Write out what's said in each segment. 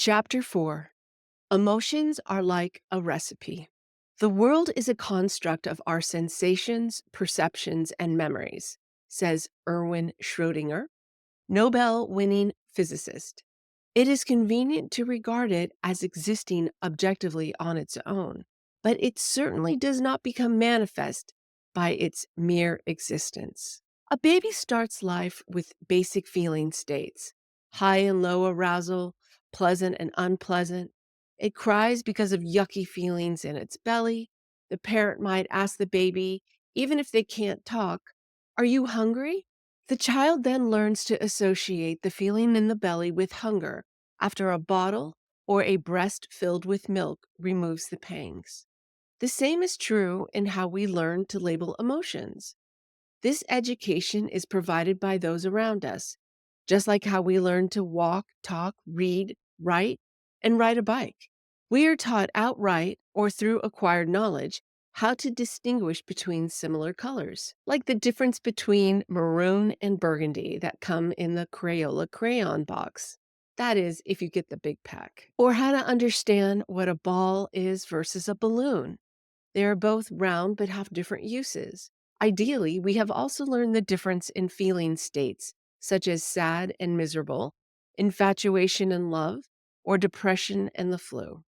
Chapter 4. Emotions are like a recipe. The world is a construct of our sensations, perceptions, and memories, says Erwin Schrödinger, Nobel winning physicist. It is convenient to regard it as existing objectively on its own, but it certainly does not become manifest by its mere existence. A baby starts life with basic feeling states: high and low arousal, pleasant and unpleasant. It cries because of yucky feelings in its belly. The parent might ask the baby, even if they can't talk, "Are you hungry?" The child then learns to associate the feeling in the belly with hunger after a bottle or a breast filled with milk removes the pangs. The same is true in how we learn to label emotions. This education is provided by those around us, just like how we learn to walk, talk, read, write, and ride a bike. We are taught outright or through acquired knowledge how to distinguish between similar colors, like the difference between maroon and burgundy that come in the Crayola crayon box. That is, if you get the big pack. Or how to understand what a ball is versus a balloon. They are both round but have different uses. Ideally, we have also learned the difference in feeling states, such as sad and miserable, infatuation and love, or depression and the flu.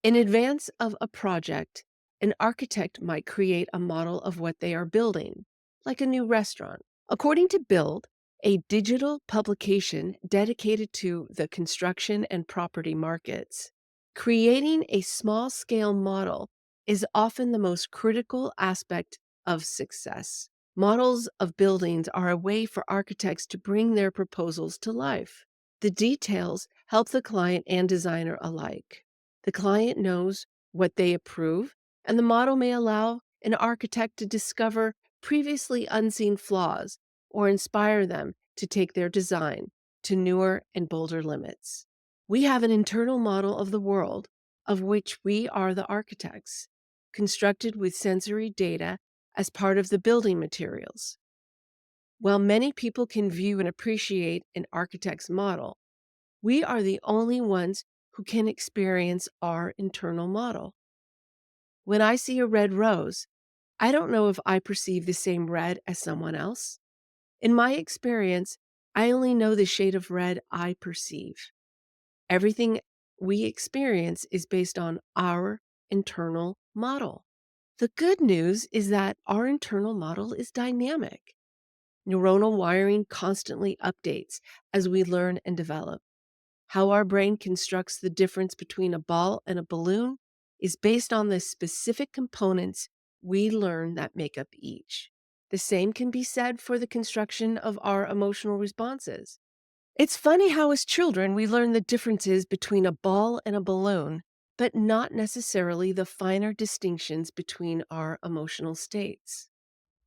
In advance of a project, an architect might create a model of what they are building, like a new restaurant. According to Build, a digital publication dedicated to the construction and property markets, creating a small scale model is often the most critical aspect of success. Models of buildings are a way for architects to bring their proposals to life. The details help the client and designer alike. The client knows what they approve, and the model may allow an architect to discover previously unseen flaws or inspire them to take their design to newer and bolder limits. We have an internal model of the world of which we are the architects, constructed with sensory data as part of the building materials. While many people can view and appreciate an architect's model, we are the only ones who can experience our internal model. When I see a red rose, I don't know if I perceive the same red as someone else. In my experience, I only know the shade of red I perceive. Everything we experience is based on our internal model. The good news is that our internal model is dynamic. Neuronal wiring constantly updates as we learn and develop. How our brain constructs the difference between a ball and a balloon is based on the specific components we learn that make up each. The same can be said for the construction of our emotional responses. It's funny how, as children, we learn the differences between a ball and a balloon, but not necessarily the finer distinctions between our emotional states.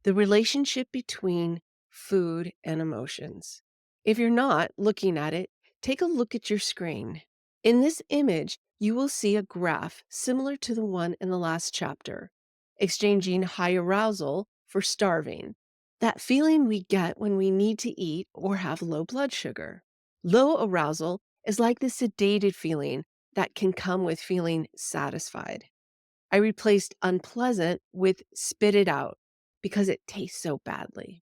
The relationship between food and emotions. If you're not looking at it, take a look at your screen. In this image, you will see a graph similar to the one in the last chapter, exchanging high arousal for starving, that feeling we get when we need to eat or have low blood sugar. Low arousal is like the sedated feeling that can come with feeling satisfied. I replaced unpleasant with spit it out because it tastes so badly.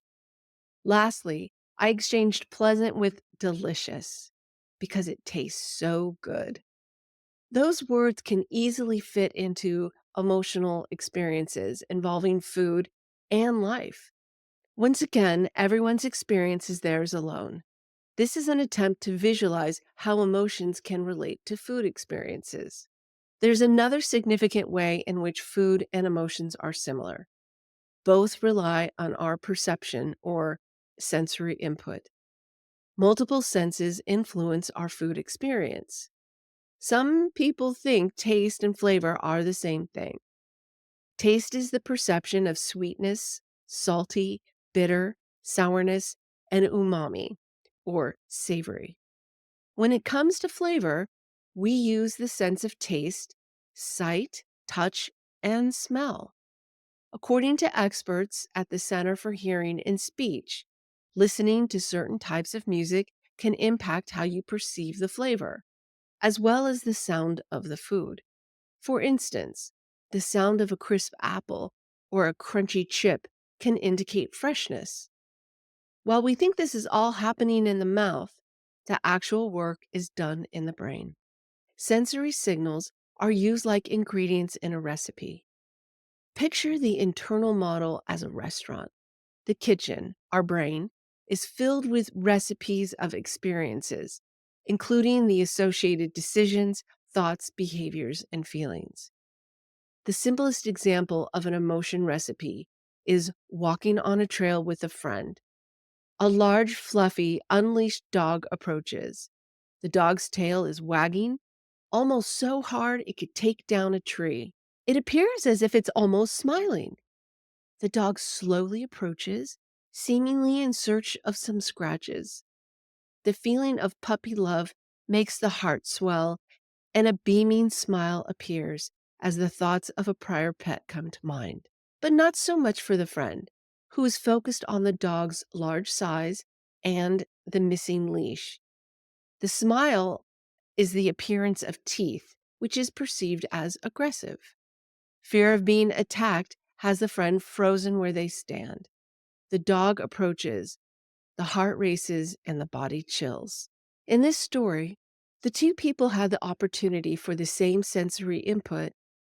Lastly, I exchanged pleasant with delicious because it tastes so good. Those words can easily fit into emotional experiences involving food and life. Once again, everyone's experience is theirs alone. This is an attempt to visualize how emotions can relate to food experiences. There's another significant way in which food and emotions are similar. Both rely on our perception or sensory input. Multiple senses influence our food experience. Some people think taste and flavor are the same thing. Taste is the perception of sweetness, salty, bitter, sourness, and umami, or savory. When it comes to flavor, we use the sense of taste, sight, touch, and smell. According to experts at the Center for Hearing and Speech, listening to certain types of music can impact how you perceive the flavor. as well as the sound of the food. For instance, the sound of a crisp apple or a crunchy chip can indicate freshness. While we think this is all happening in the mouth, the actual work is done in the brain. Sensory signals are used like ingredients in a recipe. Picture the internal model as a restaurant. The kitchen, our brain, is filled with recipes of experiences, including the associated decisions, thoughts, behaviors, and feelings. The simplest example of an emotion recipe is walking on a trail with a friend. A large, fluffy, unleashed dog approaches. The dog's tail is wagging, almost so hard it could take down a tree. It appears as if it's almost smiling. The dog slowly approaches, seemingly in search of some scratches. The feeling of puppy love makes the heart swell, and a beaming smile appears as the thoughts of a prior pet come to mind. But not so much for the friend, who is focused on the dog's large size and the missing leash. The smile is the appearance of teeth, which is perceived as aggressive. Fear of being attacked has the friend frozen where they stand. The dog approaches, the heart races, and the body chills. In this story, the two people had the opportunity for the same sensory input,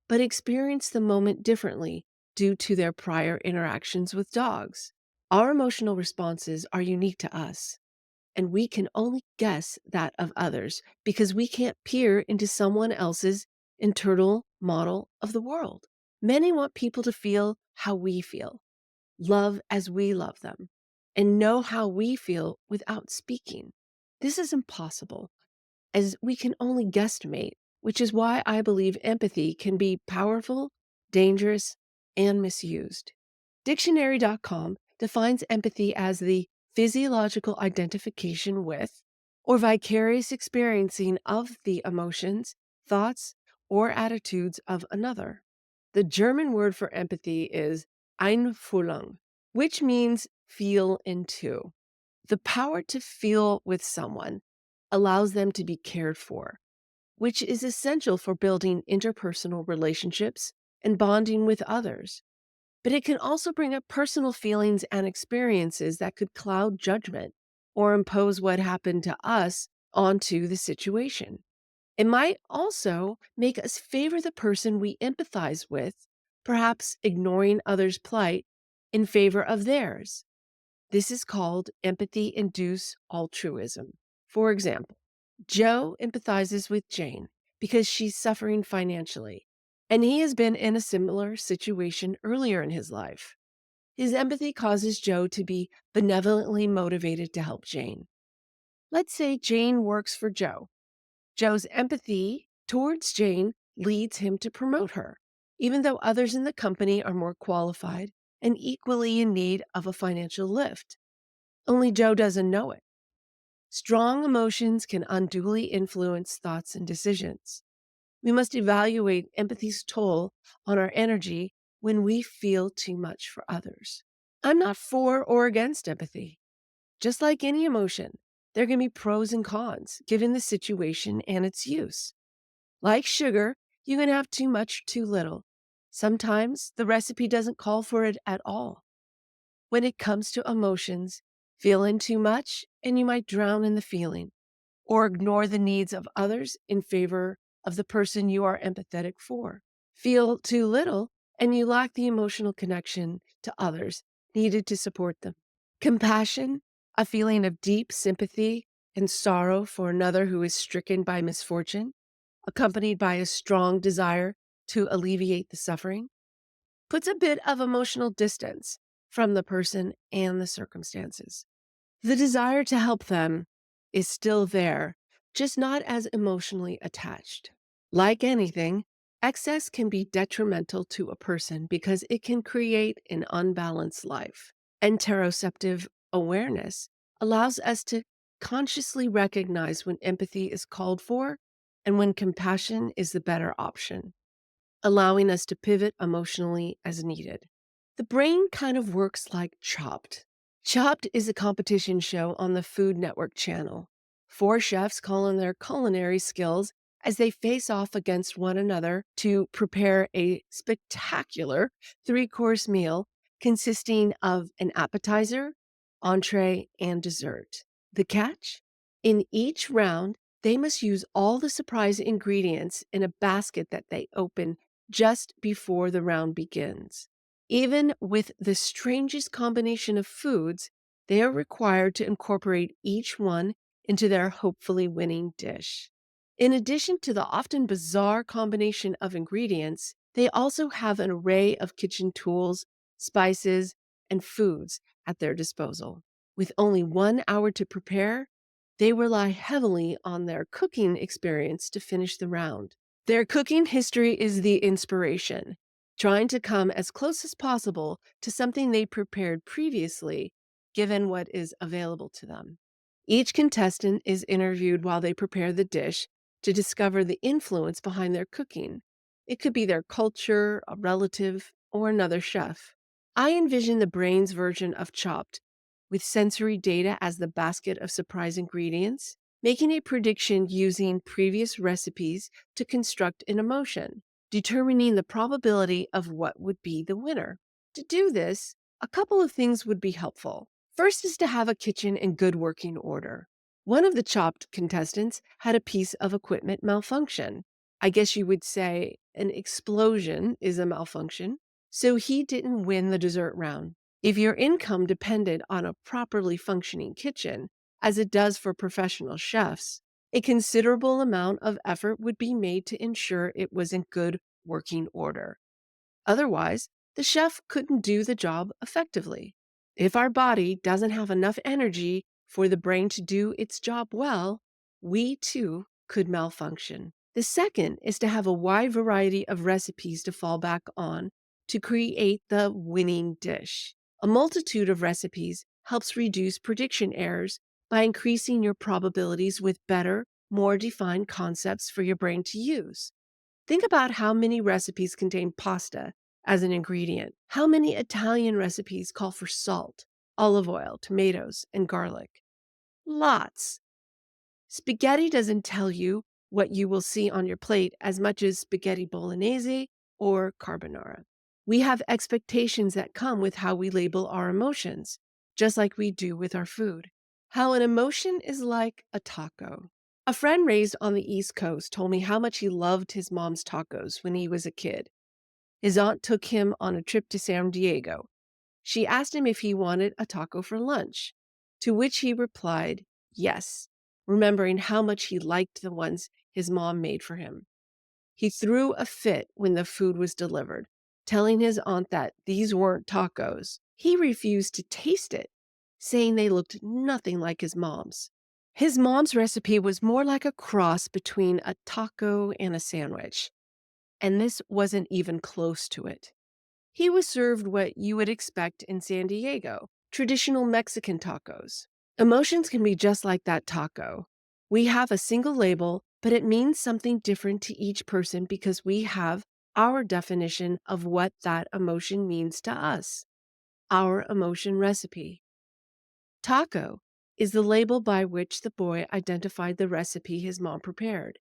but experienced the moment differently due to their prior interactions with dogs. Our emotional responses are unique to us, and we can only guess that of others because we can't peer into someone else's internal model of the world. Many want people to feel how we feel, love as we love them, and know how we feel without speaking. This is impossible, as we can only guesstimate, which is why I believe empathy can be powerful, dangerous, and misused. Dictionary.com defines empathy as the physiological identification with or vicarious experiencing of the emotions, thoughts, or attitudes of another. The German word for empathy is Einfühlung, which means feel into. The power to feel with someone allows them to be cared for, which is essential for building interpersonal relationships and bonding with others. But it can also bring up personal feelings and experiences that could cloud judgment or impose what happened to us onto the situation. It might also make us favor the person we empathize with, perhaps ignoring others' plight in favor of theirs. This is called empathy-induced altruism. For example, Joe empathizes with Jane because she's suffering financially, and he has been in a similar situation earlier in his life. His empathy causes Joe to be benevolently motivated to help Jane. Let's say Jane works for Joe. Joe's empathy towards Jane leads him to promote her, even though others in the company are more qualified and equally in need of a financial lift. Only Joe doesn't know it. Strong emotions can unduly influence thoughts and decisions. We must evaluate empathy's toll on our energy when we feel too much for others. I'm not for or against empathy. Just like any emotion, there can be pros and cons given the situation and its use. Like sugar, you can have too much or too little. Sometimes the recipe doesn't call for it at all. When it comes to emotions, feel in too much and you might drown in the feeling, or ignore the needs of others in favor of the person you are empathetic for. Feel too little and you lack the emotional connection to others needed to support them. Compassion, a feeling of deep sympathy and sorrow for another who is stricken by misfortune, accompanied by a strong desire to alleviate the suffering, puts a bit of emotional distance from the person and the circumstances. The desire to help them is still there, just not as emotionally attached. Like anything, excess can be detrimental to a person because it can create an unbalanced life. Interoceptive awareness allows us to consciously recognize when empathy is called for and when compassion is the better option, allowing us to pivot emotionally as needed. The brain kind of works like Chopped. Chopped is a competition show on the Food Network channel. Four chefs call on their culinary skills as they face off against one another to prepare a spectacular three-course meal consisting of an appetizer, entree, and dessert. The catch? In each round, they must use all the surprise ingredients in a basket that they open just before the round begins. Even with the strangest combination of foods, they are required to incorporate each one into their hopefully winning dish. In addition to the often bizarre combination of ingredients, they also have an array of kitchen tools, spices, and foods at their disposal. With only 1 hour to prepare, they rely heavily on their cooking experience to finish the round. Their cooking history is the inspiration, trying to come as close as possible to something they prepared previously, given what is available to them. Each contestant is interviewed while they prepare the dish to discover the influence behind their cooking. It could be their culture, a relative, or another chef. I envision the brain's version of Chopped, with sensory data as the basket of surprise ingredients, making a prediction using previous recipes to construct an emotion, determining the probability of what would be the winner. To do this, a couple of things would be helpful. First is to have a kitchen in good working order. One of the Chopped contestants had a piece of equipment malfunction. I guess you would say an explosion is a malfunction. So he didn't win the dessert round. If your income depended on a properly functioning kitchen, as it does for professional chefs, a considerable amount of effort would be made to ensure it was in good working order. Otherwise, the chef couldn't do the job effectively. If our body doesn't have enough energy for the brain to do its job well, we too could malfunction. The second is to have a wide variety of recipes to fall back on to create the winning dish. A multitude of recipes helps reduce prediction errors by increasing your probabilities with better, more defined concepts for your brain to use. Think about how many recipes contain pasta as an ingredient. How many Italian recipes call for salt, olive oil, tomatoes, and garlic? Lots. Spaghetti doesn't tell you what you will see on your plate as much as spaghetti bolognese or carbonara. We have expectations that come with how we label our emotions, just like we do with our food. How an emotion is like a taco. A friend raised on the East Coast told me how much he loved his mom's tacos when he was a kid. His aunt took him on a trip to San Diego. She asked him if he wanted a taco for lunch, to which he replied, yes, remembering how much he liked the ones his mom made for him. He threw a fit when the food was delivered, telling his aunt that these weren't tacos. He refused to taste it, saying they looked nothing like his mom's. His mom's recipe was more like a cross between a taco and a sandwich, and this wasn't even close to it. He was served what you would expect in San Diego, traditional Mexican tacos. Emotions can be just like that taco. We have a single label, but it means something different to each person because we have our definition of what that emotion means to us, our emotion recipe. Taco is the label by which the boy identified the recipe his mom prepared.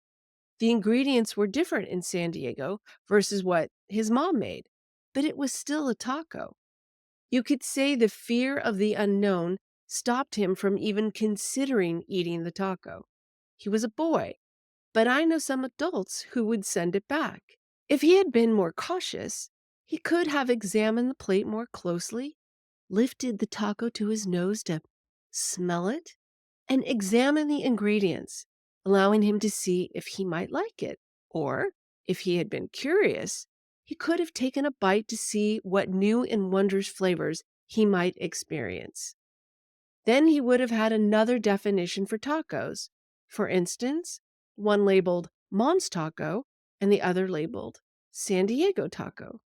The ingredients were different in San Diego versus what his mom made, but it was still a taco. You could say the fear of the unknown stopped him from even considering eating the taco. He was a boy, but I know some adults who would send it back. If he had been more cautious, he could have examined the plate more closely, lifted the taco to his nose to smell it, and examine the ingredients, allowing him to see if he might like it. Or, if he had been curious, he could have taken a bite to see what new and wondrous flavors he might experience. Then he would have had another definition for tacos. For instance, one labeled Mom's Taco and the other labeled San Diego Taco.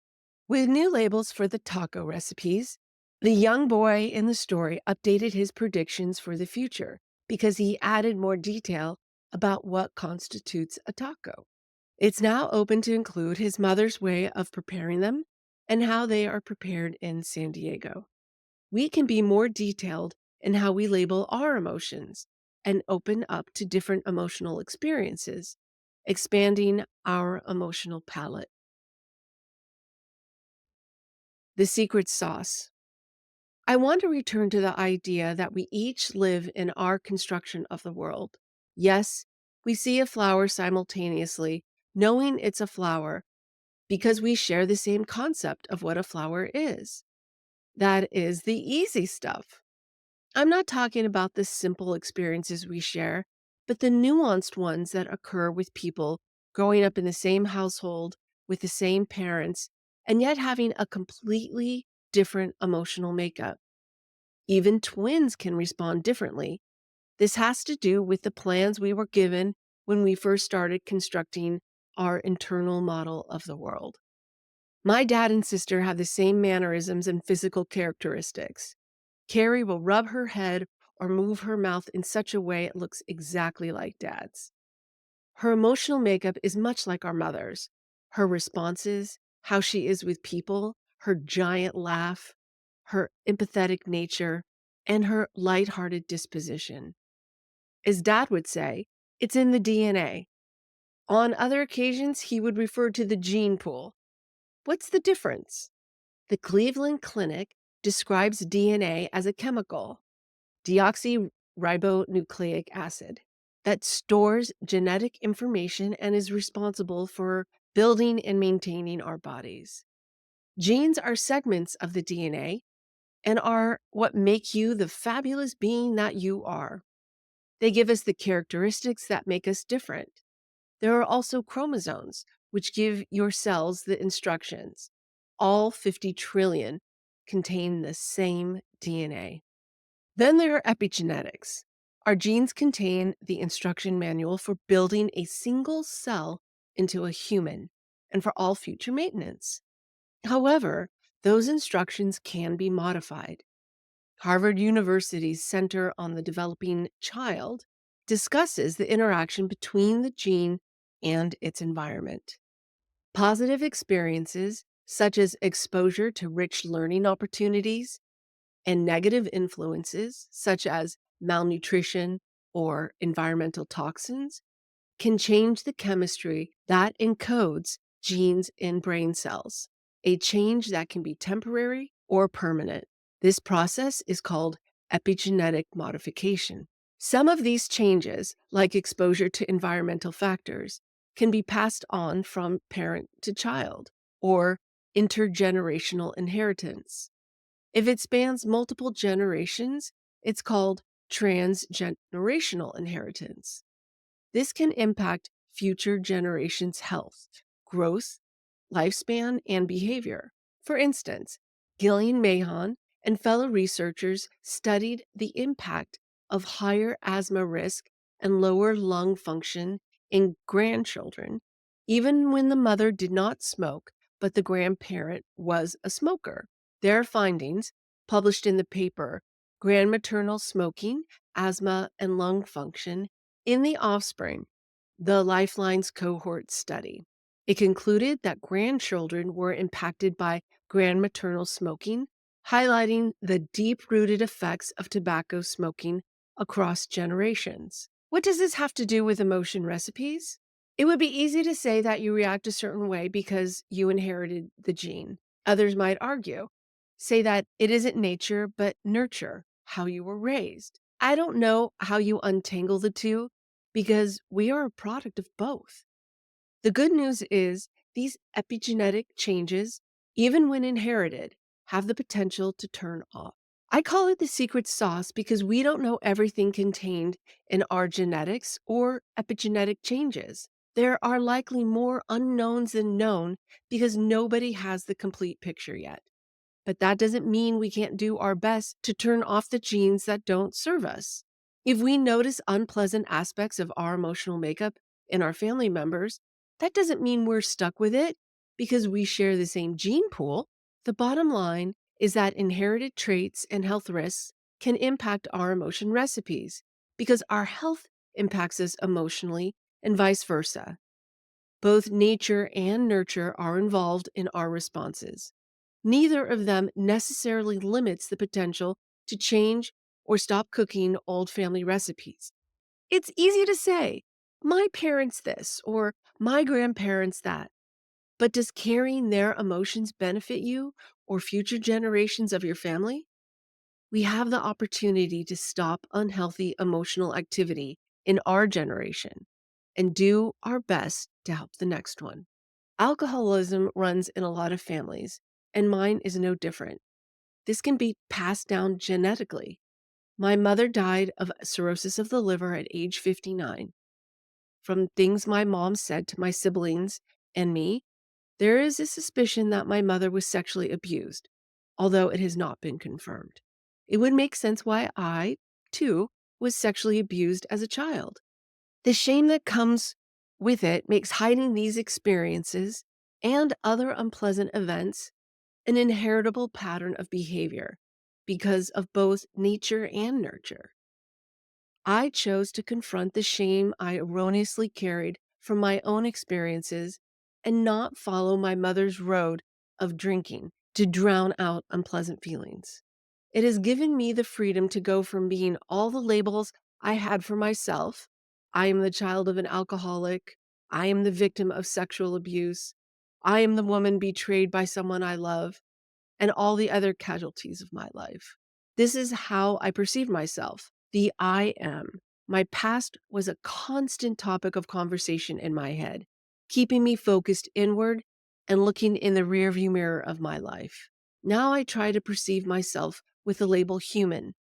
With new labels for the taco recipes, the young boy in the story updated his predictions for the future because he added more detail about what constitutes a taco. It's now open to include his mother's way of preparing them and how they are prepared in San Diego. We can be more detailed in how we label our emotions and open up to different emotional experiences. expanding our emotional palette. The secret sauce. I want to return to the idea that we each live in our construction of the world. Yes, we see a flower simultaneously, knowing it's a flower because we share the same concept of what a flower is. That is the easy stuff. I'm not talking about the simple experiences we share, but the nuanced ones that occur with people growing up in the same household with the same parents and yet having a completely different emotional makeup. Even twins can respond differently. This has to do with the plans we were given when we first started constructing our internal model of the world. My dad and sister have the same mannerisms and physical characteristics. Carrie will rub her head or move her mouth in such a way it looks exactly like dad's. Her emotional makeup is much like our mother's. Her responses, how she is with people, her giant laugh, her empathetic nature, and her lighthearted disposition. As dad would say, it's in the DNA. On other occasions, he would refer to the gene pool. What's the difference? The Cleveland Clinic describes DNA as a chemical, deoxyribonucleic acid, that stores genetic information and is responsible for building and maintaining our bodies. Genes are segments of the DNA and are what make you the fabulous being that you are. They give us the characteristics that make us different. There are also chromosomes, which give your cells the instructions. All 50 trillion contain the same DNA. Then there are epigenetics. Our genes contain the instruction manual for building a single cell into a human and for all future maintenance. However, those instructions can be modified. Harvard University's Center on the Developing Child discusses the interaction between the gene and its environment. Positive experiences, such as exposure to rich learning opportunities, and negative influences, such as malnutrition or environmental toxins, can change the chemistry that encodes genes in brain cells, a change that can be temporary or permanent. This process is called epigenetic modification. Some of these changes, like exposure to environmental factors, can be passed on from parent to child or intergenerational inheritance. If it spans multiple generations, it's called transgenerational inheritance. This can impact future generations' health, growth, lifespan, and behavior. For instance, Gillian Mahon and fellow researchers studied the impact of higher asthma risk and lower lung function in grandchildren, even when the mother did not smoke, but the grandparent was a smoker. Their findings, published in the paper Grandmaternal Smoking, Asthma, and Lung Function in the Offspring, the Lifelines cohort study. It concluded that grandchildren were impacted by grandmaternal smoking, highlighting the deep-rooted effects of tobacco smoking across generations. What does this have to do with emotion recipes? It would be easy to say that you react a certain way because you inherited the gene. Others might argue, say that it isn't nature, but nurture, how you were raised. I don't know how you untangle the two because we are a product of both. The good news is these epigenetic changes, even when inherited, have the potential to turn off. I call it the secret sauce because we don't know everything contained in our genetics or epigenetic changes. There are likely more unknowns than known because nobody has the complete picture yet. But that doesn't mean we can't do our best to turn off the genes that don't serve us. If we notice unpleasant aspects of our emotional makeup in our family members, that doesn't mean we're stuck with it because we share the same gene pool. The bottom line is that inherited traits and health risks can impact our emotion recipes because our health impacts us emotionally and vice versa. Both nature and nurture are involved in our responses. Neither of them necessarily limits the potential to change or stop cooking old family recipes. It's easy to say, my parents this or my grandparents that. But does carrying their emotions benefit you or future generations of your family? We have the opportunity to stop unhealthy emotional activity in our generation and do our best to help the next one. Alcoholism runs in a lot of families, and mine is no different. This can be passed down genetically. My mother died of cirrhosis of the liver at age 59. From things my mom said to my siblings and me, there is a suspicion that my mother was sexually abused, although it has not been confirmed. It would make sense why I, too, was sexually abused as a child. The shame that comes with it makes hiding these experiences and other unpleasant events an inheritable pattern of behavior because of both nature and nurture. I chose to confront the shame I erroneously carried from my own experiences and not follow my mother's road of drinking to drown out unpleasant feelings. It has given me the freedom to go from being all the labels I had for myself. I am the child of an alcoholic. I am the victim of sexual abuse. I am the woman betrayed by someone I love, and all the other casualties of my life. This is how I perceive myself, the I am. My past was a constant topic of conversation in my head, keeping me focused inward and looking in the rearview mirror of my life. Now I try to perceive myself with the label human,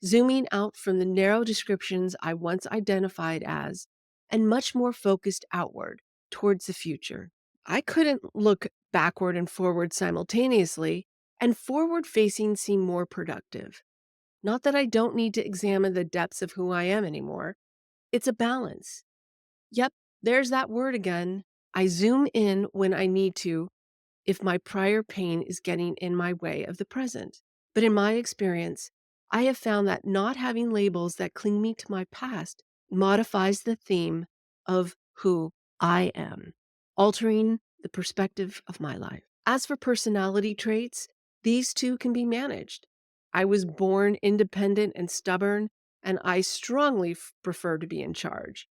zooming out from the narrow descriptions I once identified as, and much more focused outward towards the future. I couldn't look backward and forward simultaneously, and forward facing seem more productive. Not that I don't need to examine the depths of who I am anymore. It's a balance. Yep, there's that word again. I zoom in when I need to if my prior pain is getting in my way of the present. But in my experience, I have found that not having labels that cling me to my past modifies the theme of who I am, altering the perspective of my life. As for personality traits, these too can be managed. I was born independent and stubborn, and I strongly prefer to be in charge.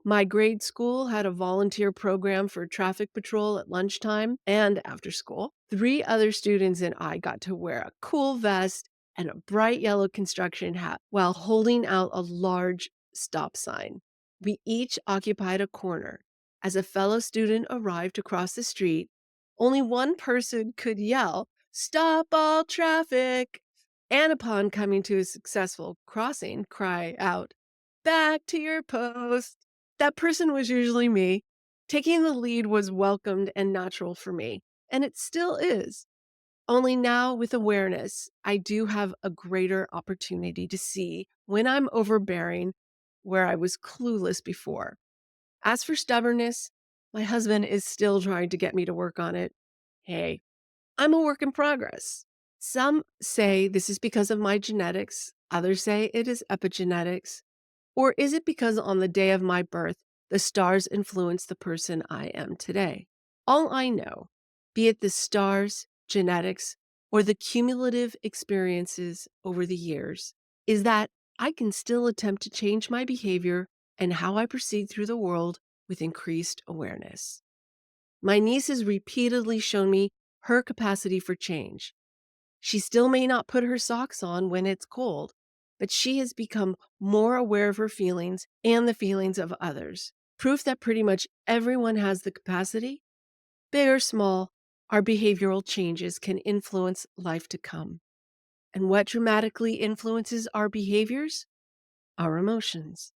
My grade school had a volunteer program for traffic patrol at lunchtime and after school. 3 other students and I got to wear a cool vest and a bright yellow construction hat while holding out a large stop sign. We each occupied a corner. As a fellow student arrived across the street, only one person could yell, "Stop all traffic!" And upon coming to a successful crossing, cry out, "Back to your post." That person was usually me. Taking the lead was welcomed and natural for me, and it still is. Only now, with awareness, I do have a greater opportunity to see when I'm overbearing where I was clueless before. As for stubbornness, my husband is still trying to get me to work on it. Hey, I'm a work in progress. Some say this is because of my genetics, others say it is epigenetics. Or is it because on the day of my birth, the stars influenced the person I am today? All I know, be it the stars, genetics, or the cumulative experiences over the years, is that I can still attempt to change my behavior and how I proceed through the world with increased awareness. My niece has repeatedly shown me her capacity for change. She still may not put her socks on when it's cold, but she has become more aware of her feelings and the feelings of others. Proof that pretty much everyone has the capacity, big or small, our behavioral changes can influence life to come. And what dramatically influences our behaviors? Our emotions.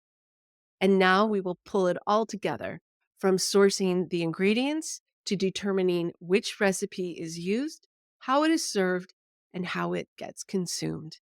And now we will pull it all together from sourcing the ingredients to determining which recipe is used, how it is served, and how it gets consumed.